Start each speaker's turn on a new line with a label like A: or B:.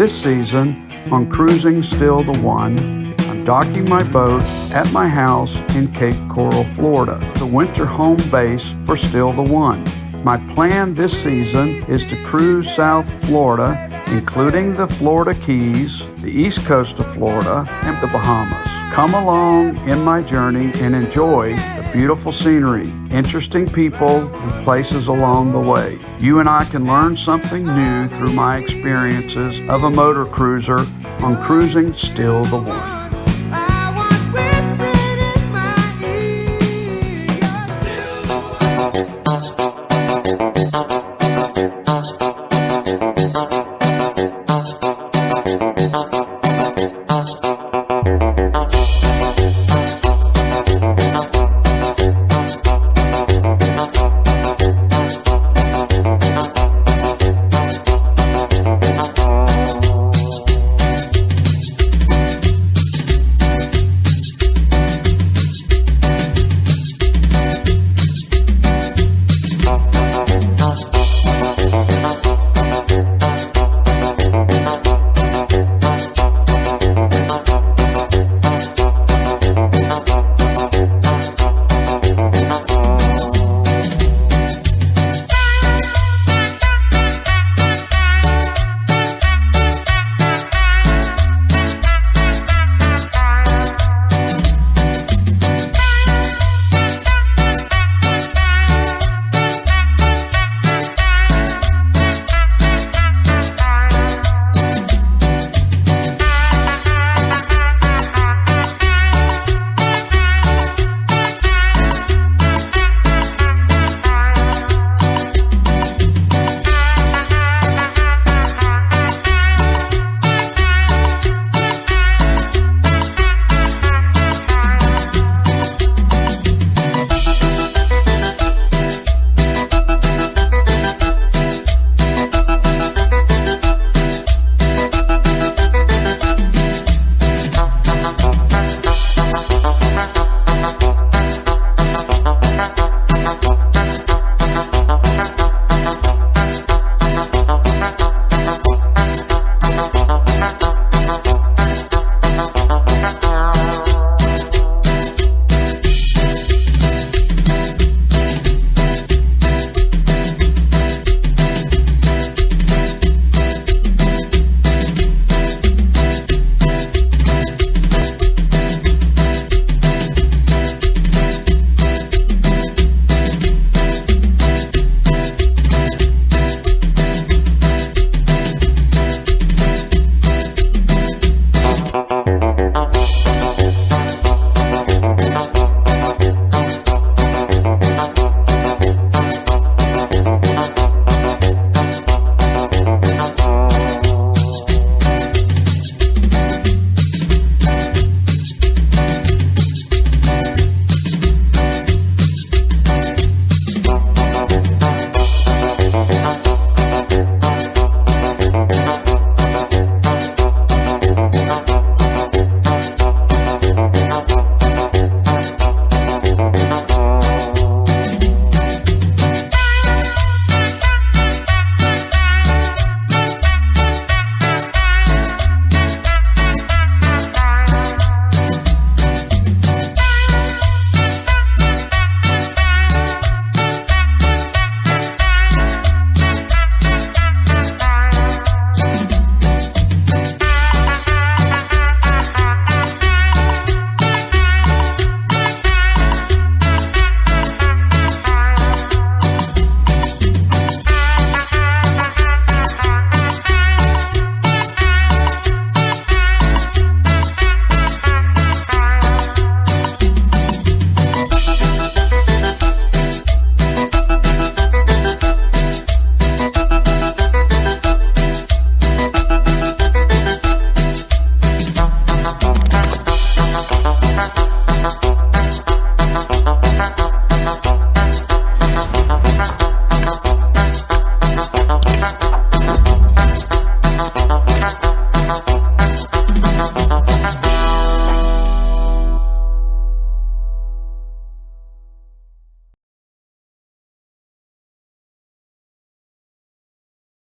A: This season on Cruising Still the One, I'm docking my boat at my house in Cape Coral, Florida, the winter home base for Still the One. My plan this season is to cruise South Florida, including the Florida Keys, the east coast of Florida, and the Bahamas. Come along in my journey and enjoy the beautiful scenery, interesting people, and places along the way. You and I can learn something new through my experiences of a motor cruiser on Cruising Still the One.